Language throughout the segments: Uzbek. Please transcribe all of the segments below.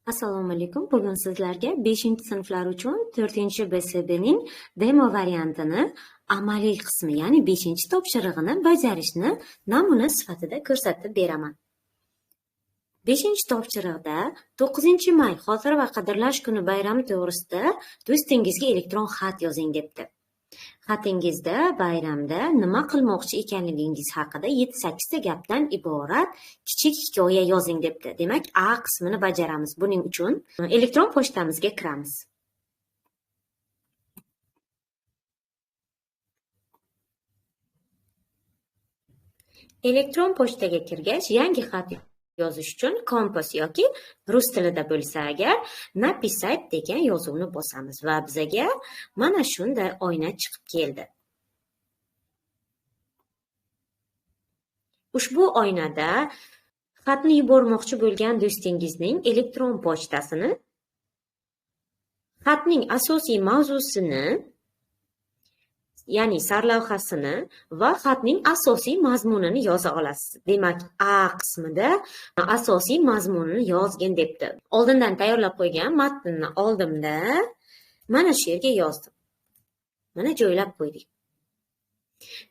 Assalomu alaykum. Bugun sizlarga 5-sinflar uchun 4-BSBning demo variantini, amaliy qismi, ya'ni 5-topshirig'ini bajarishni namuna sifatida ko'rsatib beraman. 5-topshiriqda 9-may xotira va qadrlash kuni bayrami to'g'risida do'stingizga elektron xat yozing debdi. Xatingizda bayramda nima qilmoqchi ekanligingiz haqida 7-8 ta gapdan iborat kichik hikoya yozing debdi. Demak, A qismini bajaramiz. Buning uchun elektron pochtamizga kiramiz. Elektron pochtaga kirgach, yangi xat yozish uchun kompas yoki rus tilida bo'lsa agar napisat degan yozuvni bosamiz va bizga mana shunday oyna chiqib keldi. Ushbu oynada xatni yubormoqchi bo'lgan do'stingizning elektron pochtasini, xatning asosiy mavzusini, ya'ni sarlavhasini va xatning asosiy mazmunini yoza olasiz. Demak, A qismida asosiy mazmunini yozgin debdi. Oldindan tayyorlab qo'ygan matnni oldimda mana shu yerga yozdim. Mana joylab qo'ydik.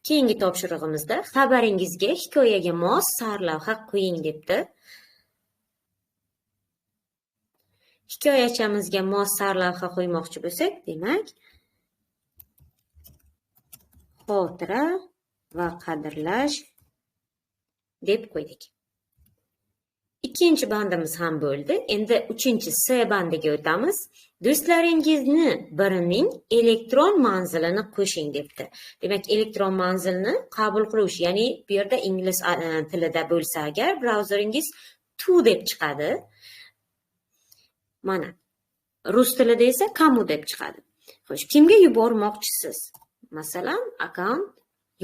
Keyingi topshirig'imizda xabaringizga hikoyaga mos sarlavha qo'ying debdi. Hikoyachamizga mos sarlavha qo'ymoqchi bo'lsak, demak, xotira va qadrlash deb qo'ydik. Ikkinchi bandimiz ham bo'ldi. Endi 3-C bandiga o'tamiz. Do'stlaringizni birining elektron manzilini qo'shing debdi. Demak, elektron manzilni qabul qilish, ya'ni bu yerda ingliz tilida bo'lsa agar brauzeringiz to deb chiqadi. Mana rus tilida esa kamu deb chiqadi. Xo'sh, kimga yubormoqchisiz? Masalan, akkaunt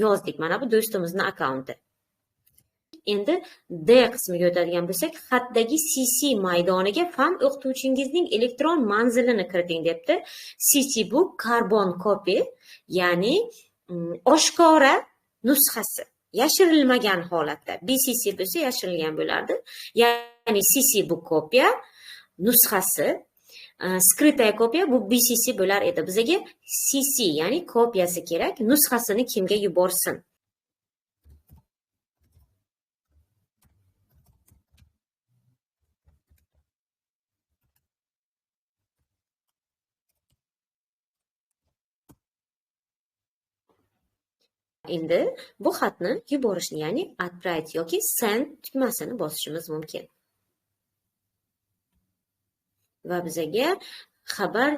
yozdik. Mana bu do'stimizning akkaunti. Endi D qismiga o'tadigan bo'lsak, xatdagi CC maydoniga fan o'qituvchingizning elektron manzilini kiriting debdi. CC bu carbon copy, ya'ni oshkora nusxasi, yashirilmagan holatda. BCC bo'lsa yashirilgan bo'lardi. Ya'ni CC bu kopiya nusxasi, skritaya kopiya bu BCC bo'lar edi. Bizga CC, ya'ni kopiyasi kerak. Nusxasini kimga yuborsin? Endi bu xatni yuborishni, ya'ni отправить yoki send tugmasini bosishimiz mumkin. Va bizga xabar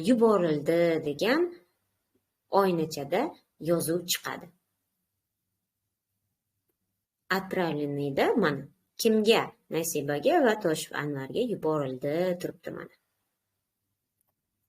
yuborildi degan oynachada yozuv chiqadi. Отправленныйda mana kimga? Nasibaga va Toshif Anvarga yuborildi turibdi mana.